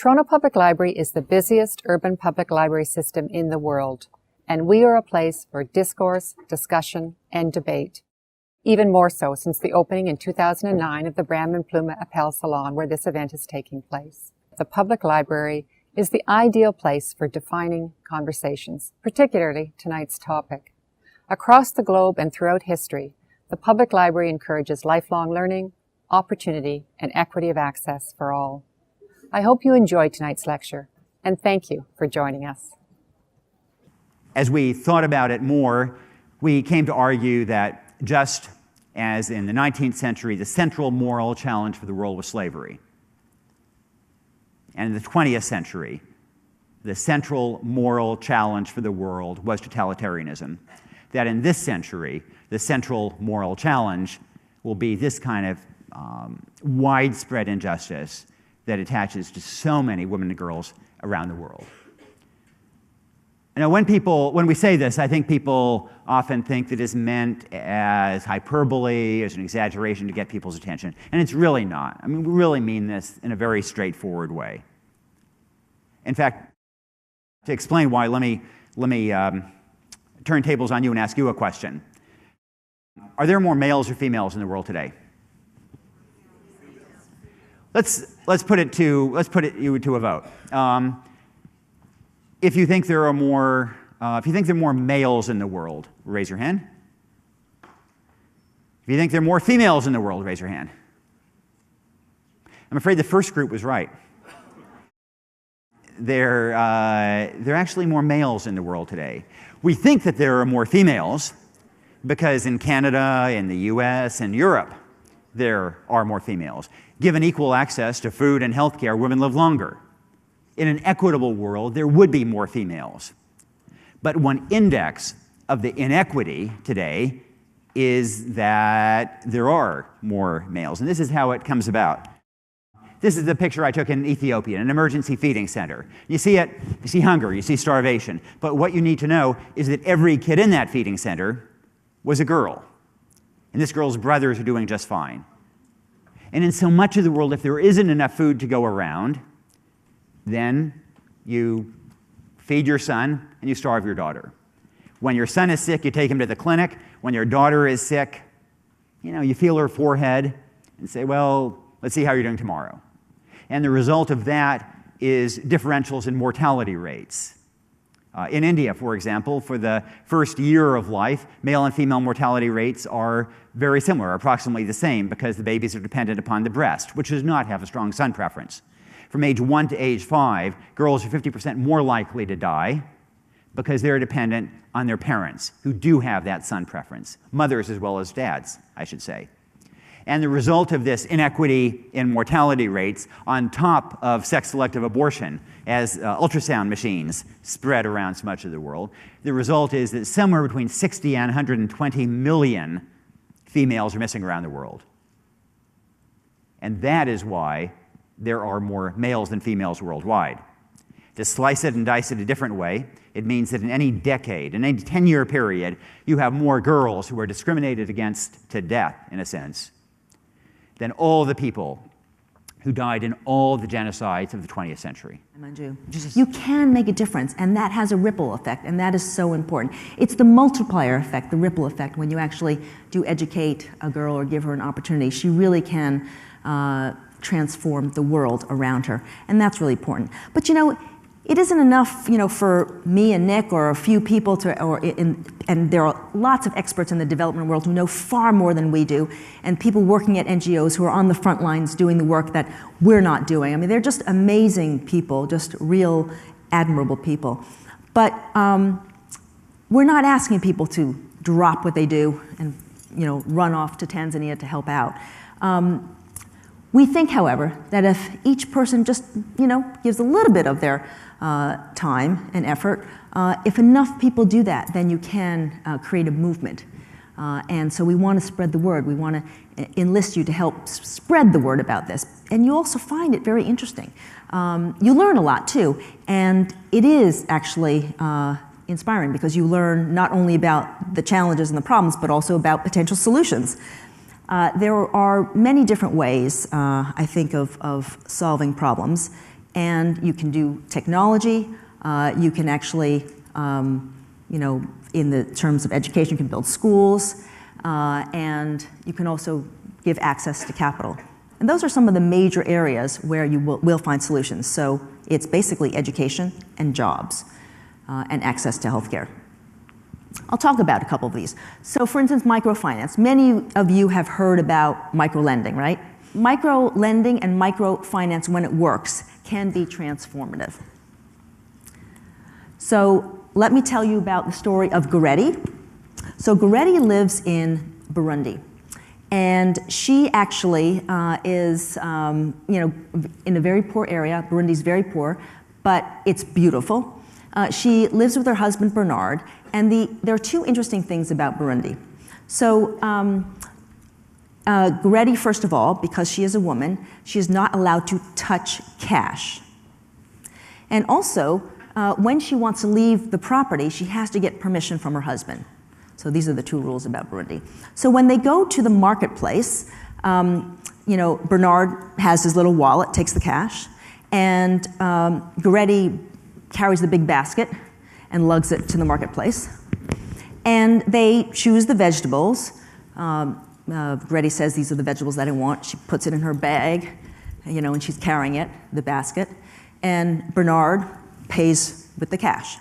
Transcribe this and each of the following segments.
Toronto Public Library is the busiest urban public library system in the world, and we are a place for discourse, discussion, and debate. Even more so since the opening in 2009 of the Bram and Bluma Appel Salon, where this event is taking place. The public library is the ideal place for defining conversations, particularly tonight's topic. Across the globe and throughout history, the public library encourages lifelong learning, opportunity, and equity of access for all. I hope you enjoyed tonight's lecture, and thank you for joining us. As we thought about it more, we came to argue that just as in the 19th century, the central moral challenge for the world was slavery, and in the 20th century, the central moral challenge for the world was totalitarianism, that in this century, the central moral challenge will be this kind of widespread injustice that attaches to so many women and girls around the world. You know, when we say this, I think people often think that it's meant as hyperbole, as an exaggeration to get people's attention, and it's really not. I mean, we really mean this in a very straightforward way. In fact, to explain why, let me turn tables on you and ask you a question. Are there more males or females in the world today? Let's put you to a vote. If you think there are more males in the world, raise your hand. If you think there are more females in the world, raise your hand. I'm afraid the first group was right. There are actually more males in the world today. We think that there are more females because in Canada, in the US, and Europe, there are more females. Given equal access to food and health care, women live longer. In an equitable world, there would be more females. But one index of the inequity today is that there are more males. And this is how it comes about. This is the picture I took in Ethiopia, an emergency feeding center. You see it, you see hunger, you see starvation. But what you need to know is that every kid in that feeding center was a girl. And this girl's brothers are doing just fine. And in so much of the world, if there isn't enough food to go around, then you feed your son and you starve your daughter. When your son is sick, you take him to the clinic. When your daughter is sick, you feel her forehead and say, well, let's see how you're doing tomorrow. And the result of that is differentials in mortality rates. In India, for example, for the first year of life, male and female mortality rates are very similar, approximately the same, because the babies are dependent upon the breast, which does not have a strong son preference. From age 1 to age 5, girls are 50% more likely to die because they're dependent on their parents, who do have that son preference, mothers as well as dads, I should say. And the result of this inequity in mortality rates, on top of sex-selective abortion, as ultrasound machines spread around so much of the world, the result is that somewhere between 60 and 120 million females are missing around the world. And that is why there are more males than females worldwide. To slice it and dice it a different way, it means that in any decade, in any 10-year period, you have more girls who are discriminated against to death, in a sense, than all the people who died in all the genocides of the 20th century. You can make a difference, and that has a ripple effect, and that is so important. It's the multiplier effect, the ripple effect, when you actually do educate a girl or give her an opportunity. She really can transform the world around her, and that's really important. But it isn't enough, for me and Nick or a few people and there are lots of experts in the development world who know far more than we do, and people working at NGOs who are on the front lines doing the work that we're not doing. I mean, they're just amazing people, just real admirable people. But we're not asking people to drop what they do and, run off to Tanzania to help out. We think, however, that if each person just, gives a little bit of their time and effort, if enough people do that, then you can create a movement. And so we want to spread the word. We want to enlist you to help spread the word about this. And you also find it very interesting. You learn a lot, too. And it is actually inspiring because you learn not only about the challenges and the problems, but also about potential solutions. There are many different ways, I think, of solving problems. and you can do technology. You can actually, you know, in the terms of education, you can build schools, and you can also give access to capital. And those are some of the major areas where you will find solutions. So it's basically education and jobs and access to healthcare. I'll talk about a couple of these. So for instance, microfinance. Many of you have heard about microlending, right? Microlending and microfinance, when it works, can be transformative. So let me tell you about the story of Goretti. So Goretti lives in Burundi. And she actually is, you know, in a very poor area. Burundi's very poor, but it's beautiful. She lives with her husband, Bernard. And there are two interesting things about Burundi. So Goretti, first of all, because she is a woman, she is not allowed to touch cash. And also, when she wants to leave the property, she has to get permission from her husband. So these are the two rules about Burundi. So when they go to the marketplace, you know, Bernard has his little wallet, takes the cash, and Goretti carries the big basket and lugs it to the marketplace. And they choose the vegetables. Goretti says, these are the vegetables that I want. She puts it in her bag, you know, and she's carrying it, the basket. And Bernard pays with the cash.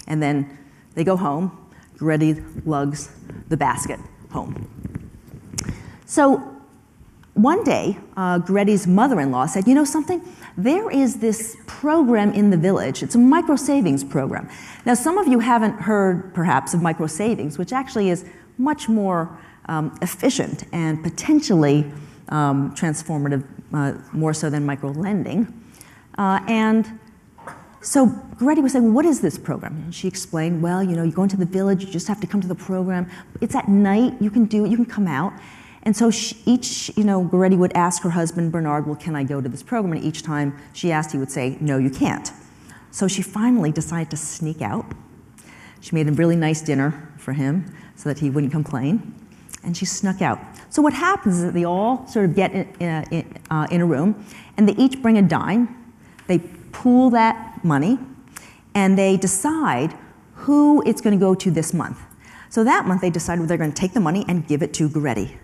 And then they go home. Goretti lugs the basket home. So one day, Goretti's mother-in-law said, you know something? There is this program in the village. It's a micro-savings program. Now, some of you haven't heard, perhaps, of micro-savings, which actually is much more efficient and potentially transformative, more so than micro-lending. And so Goretti was saying, what is this program? And she explained, well, you know, you go into the village, you just have to come to the program. It's at night, you can do it, you can come out. And so you know, Goretti would ask her husband, Bernard, well, can I go to this program? And each time she asked, he would say, no, you can't. So she finally decided to sneak out. She made a really nice dinner for him so that he wouldn't complain. And she snuck out. So what happens is that they all sort of get in a room, and they each bring a dime. They pool that money, and they decide who it's going to go to this month. So that month, they decided they're going to take the money and give it to Goretti.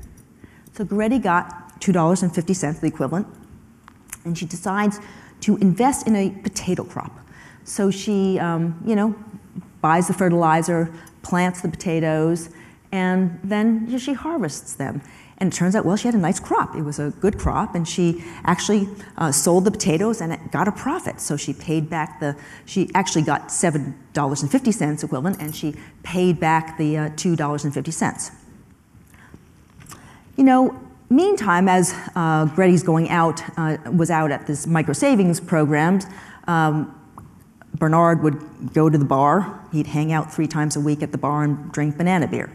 So Goretti got $2.50, the equivalent, and she decides to invest in a potato crop. So she, you know, buys the fertilizer, plants the potatoes, and then she harvests them. And it turns out, well, she had a nice crop. It was a good crop, and she actually sold the potatoes and it got a profit. So she paid back she actually got $7.50 equivalent, and she paid back the $2.50. You know, meantime, as Goretti's was out at this micro-savings programs, Bernard would go to the bar. He'd hang out 3 times a week at the bar and drink banana beer.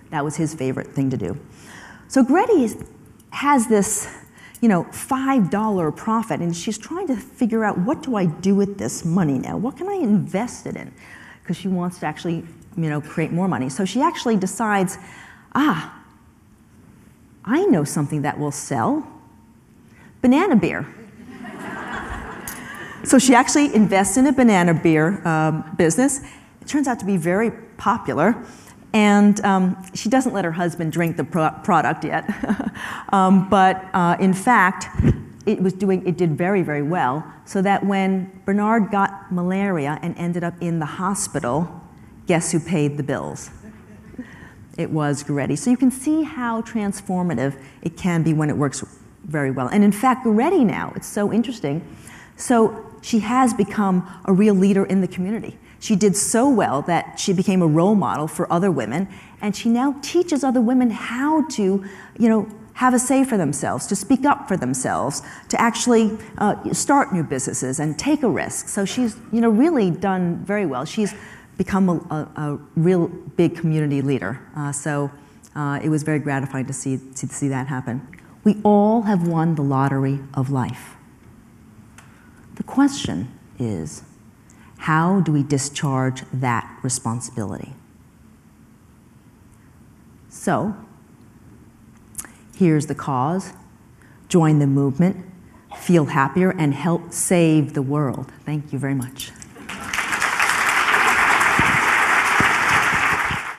That was his favorite thing to do. So Goretti has this, you know, $5 profit, and she's trying to figure out, what do I do with this money now? What can I invest it in? Because she wants to actually, you know, create more money. So she actually decides, I know something that will sell. Banana beer. So she actually invests in a banana beer business. It turns out to be very popular. And she doesn't let her husband drink the product yet. But in fact, it did very, very well. So that when Bernard got malaria and ended up in the hospital, guess who paid the bills? It was Goretti. So you can see how transformative it can be when it works very well. And in fact, Goretti now, it's so interesting. So she has become a real leader in the community. She did so well that she became a role model for other women, and she now teaches other women how to, you know, have a say for themselves, to speak up for themselves, to actually start new businesses and take a risk. So she's, you know, really done very well. She's become a real big community leader. So it was very gratifying to see that happen. We all have won the lottery of life. The question is, how do we discharge that responsibility? So, here's the cause. Join the movement. feel happier and help save the world. Thank you very much.